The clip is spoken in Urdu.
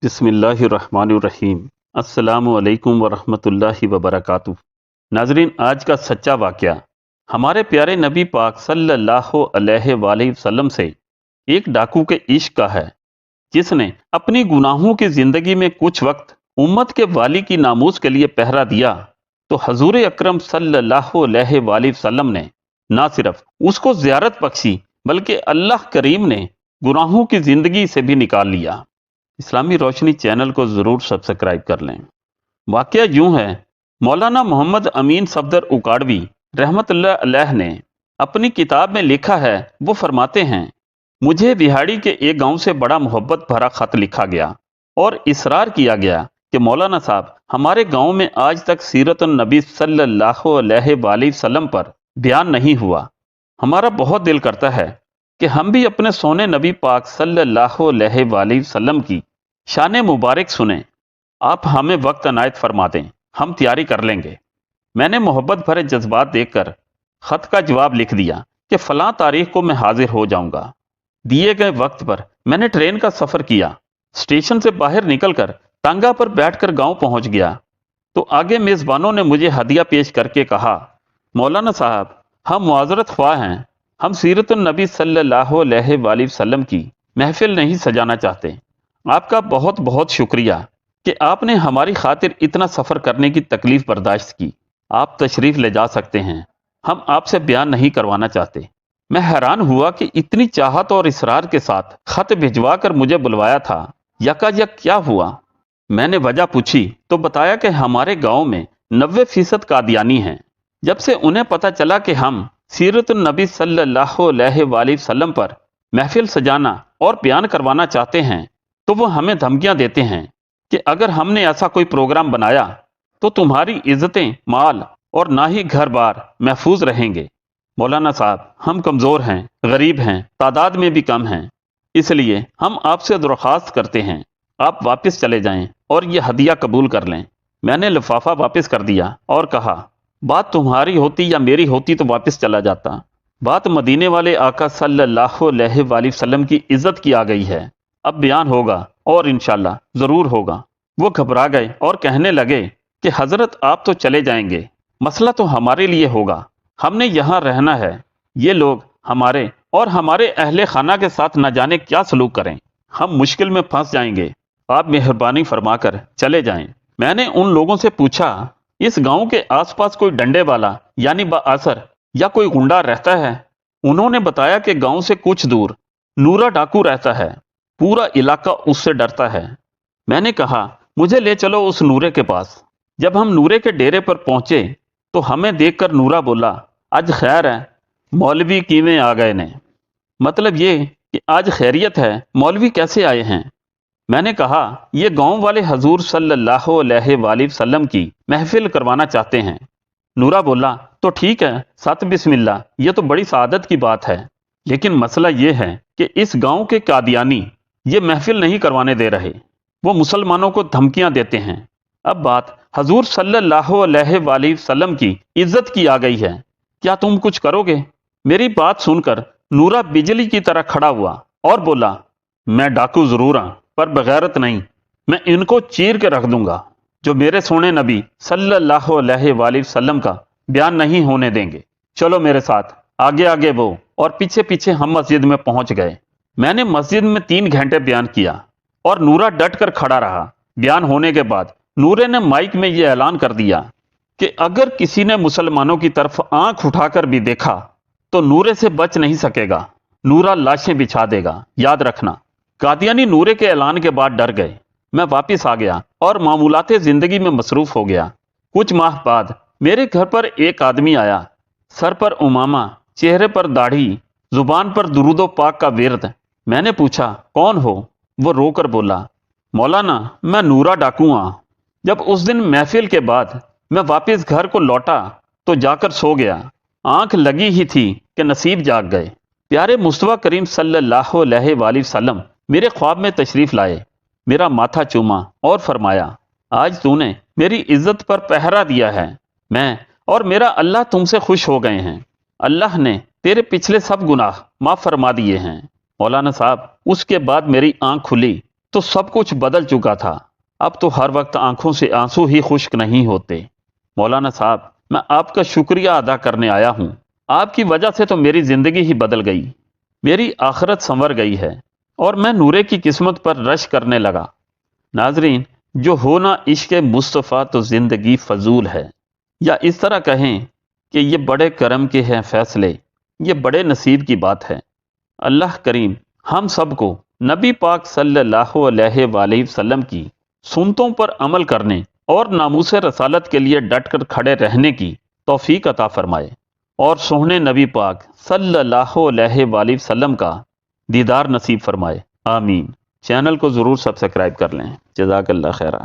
بسم اللہ الرحمن الرحیم۔ السلام علیکم ورحمۃ اللہ وبرکاتہ۔ ناظرین، آج کا سچا واقعہ ہمارے پیارے نبی پاک صلی اللہ علیہ وآلہ وسلم سے ایک ڈاکو کے عشق کا ہے، جس نے اپنی گناہوں کی زندگی میں کچھ وقت امت کے والی کی ناموس کے لیے پہرا دیا تو حضور اکرم صلی اللہ علیہ وآلہ وسلم نے نہ صرف اس کو زیارت بخشی بلکہ اللہ کریم نے گناہوں کی زندگی سے بھی نکال لیا۔ اسلامی روشنی چینل کو ضرور سبسکرائب کر لیں۔ واقعہ یوں ہے، مولانا محمد امین صفدر اکاڑوی رحمت اللہ علیہ نے اپنی کتاب میں لکھا ہے، وہ فرماتے ہیں، مجھے بہاڑی کے ایک گاؤں سے بڑا محبت بھرا خط لکھا گیا اور اصرار کیا گیا کہ مولانا صاحب، ہمارے گاؤں میں آج تک سیرت النبی صلی اللہ علیہ وآلہ وسلم پر بیان نہیں ہوا۔ ہمارا بہت دل کرتا ہے کہ ہم بھی اپنے سونے نبی پاک صلی اللہ علیہ وآلہ وسلم کی شان مبارک سنیں۔ آپ ہمیں وقت عنایت فرما دیں، ہم تیاری کر لیں گے۔ میں نے محبت بھرے جذبات دیکھ کر خط کا جواب لکھ دیا کہ فلاں تاریخ کو میں حاضر ہو جاؤں گا۔ دیے گئے وقت پر میں نے ٹرین کا سفر کیا، اسٹیشن سے باہر نکل کر ٹانگا پر بیٹھ کر گاؤں پہنچ گیا تو آگے میزبانوں نے مجھے ہدیہ پیش کر کے کہا، مولانا صاحب، ہم معذرت خواہ ہیں، ہم سیرت النبی صلی اللہ علیہ وآلہ وسلم کی محفل نہیں سجانا چاہتے۔ آپ کا بہت بہت شکریہ کہ آپ نے ہماری خاطر اتنا سفر کرنے کی تکلیف برداشت کی۔ آپ تشریف لے جا سکتے ہیں، ہم آپ سے بیان نہیں کروانا چاہتے۔ میں حیران ہوا کہ اتنی چاہت اور اصرار کے ساتھ خط بھجوا کر مجھے بلوایا تھا، یکا یک کیا ہوا؟ میں نے وجہ پوچھی تو بتایا کہ ہمارے گاؤں میں 90% قادیانی ہیں۔ جب سے انہیں پتہ چلا کہ ہم سیرت النبی صلی اللہ علیہ وآلہ وسلم پر محفل سجانا اور بیان کروانا چاہتے ہیں تو وہ ہمیں دھمکیاں دیتے ہیں کہ اگر ہم نے ایسا کوئی پروگرام بنایا تو تمہاری عزتیں، مال اور نہ ہی گھر بار محفوظ رہیں گے۔ مولانا صاحب، ہم کمزور ہیں، غریب ہیں، تعداد میں بھی کم ہیں، اس لیے ہم آپ سے درخواست کرتے ہیں آپ واپس چلے جائیں اور یہ ہدیہ قبول کر لیں۔ میں نے لفافہ واپس کر دیا اور کہا، بات تمہاری ہوتی یا میری ہوتی تو واپس چلا جاتا، بات مدینے والے آقا صلی اللہ علیہ وآلہ وسلم کی عزت کی آ گئی ہے، اب بیان ہوگا اور انشاءاللہ ضرور ہوگا۔ وہ گھبرا گئے اور کہنے لگے کہ حضرت، آپ تو چلے جائیں گے، مسئلہ تو ہمارے لیے ہوگا، ہم نے یہاں رہنا ہے، یہ لوگ ہمارے اور ہمارے اہل خانہ کے ساتھ نہ جانے کیا سلوک کریں، ہم مشکل میں پھنس جائیں گے، آپ مہربانی فرما کر چلے جائیں۔ میں نے ان لوگوں سے پوچھا، اس گاؤں کے آس پاس کوئی ڈنڈے والا یعنی بااثر یا کوئی گنڈا رہتا ہے؟ انہوں نے بتایا کہ گاؤں سے کچھ دور نورا ڈاکو رہتا ہے، پورا علاقہ اس سے ڈرتا ہے۔ میں نے کہا، مجھے لے چلو اس نورے کے پاس۔ جب ہم نورے کے ڈیرے پر پہنچے تو ہمیں دیکھ کر نورا بولا، آج خیر ہے، مولوی کیویں آ گئے نے؟ مطلب یہ کہ آج خیریت ہے، مولوی کیسے آئے ہیں؟ میں نے کہا، یہ گاؤں والے حضور صلی اللہ علیہ وآلہ وسلم کی محفل کروانا چاہتے ہیں۔ نورا بولا، تو ٹھیک ہے، سات بسم اللہ، یہ تو بڑی سعادت کی بات ہے، لیکن مسئلہ یہ ہے کہ اس گاؤں کے قادیانی یہ محفل نہیں کروانے دے رہے، وہ مسلمانوں کو دھمکیاں دیتے ہیں۔ اب بات حضور صلی اللہ علیہ وآلہ وسلم کی عزت کی آ گئی ہے، کیا تم کچھ کرو گے؟ میری بات سن کر نورا بجلی کی طرح کھڑا ہوا اور بولا، میں ڈاکو ضرور ہوں پر بغیرت نہیں، میں ان کو چیر کے رکھ دوں گا جو میرے سونے نبی صلی اللہ علیہ وآلہ وسلم کا بیان نہیں ہونے دیں گے۔ چلو میرے ساتھ، آگے آگے وہ اور پیچھے پیچھے ہم مسجد میں پہنچ گئے۔ میں نے مسجد میں 3 گھنٹے بیان کیا اور نورا ڈٹ کر کھڑا رہا۔ بیان ہونے کے بعد نورے نے مائک میں یہ اعلان کر دیا کہ اگر کسی نے مسلمانوں کی طرف آنکھ اٹھا کر بھی دیکھا تو نورے سے بچ نہیں سکے گا، نورا لاشیں بچھا دے گا، یاد رکھنا۔ قادیانی نورے کے اعلان کے بعد ڈر گئے۔ میں واپس آ گیا اور معمولات زندگی میں مصروف ہو گیا۔ کچھ ماہ بعد میرے گھر پر ایک آدمی آیا، سر پر امامہ، چہرے پر داڑھی، زبان پر درود و پاک کا ورد۔ میں نے پوچھا، کون ہو؟ وہ رو کر بولا، مولانا، میں نورا ڈاکو ہوں۔ جب اس دن محفل کے بعد میں واپس گھر کو لوٹا تو جا کر سو گیا، آنکھ لگی ہی تھی کہ نصیب جاگ گئے۔ پیارے مصطفیٰ کریم صلی اللہ علیہ وآلہ وسلم میرے خواب میں تشریف لائے، میرا ماتھا چوما اور فرمایا، آج تو نے میری عزت پر پہرا دیا ہے، میں اور میرا اللہ تم سے خوش ہو گئے ہیں، اللہ نے تیرے پچھلے سب گناہ معاف فرما دیے ہیں۔ مولانا صاحب، اس کے بعد میری آنکھ کھلی تو سب کچھ بدل چکا تھا۔ اب تو ہر وقت آنکھوں سے آنسو ہی خشک نہیں ہوتے۔ مولانا صاحب، میں آپ کا شکریہ ادا کرنے آیا ہوں۔ آپ کی وجہ سے تو میری زندگی ہی بدل گئی، میری آخرت سنور گئی ہے اور میں نورے کی قسمت پر رش کرنے لگا۔ ناظرین، جو ہونا عشق مصطفیٰ تو زندگی فضول ہے، یا اس طرح کہیں کہ یہ بڑے کرم کے ہیں فیصلے، یہ بڑے نصیب کی بات ہے۔ اللہ کریم ہم سب کو نبی پاک صلی اللہ علیہ وآلہ وسلم کی سنتوں پر عمل کرنے اور ناموس رسالت کے لیے ڈٹ کر کھڑے رہنے کی توفیق عطا فرمائے، اور سوہنے نبی پاک صلی اللہ علیہ وآلہ وسلم کا دیدار نصیب فرمائے، آمین۔ چینل کو ضرور سبسکرائب کر لیں۔ جزاک اللہ خیرہ۔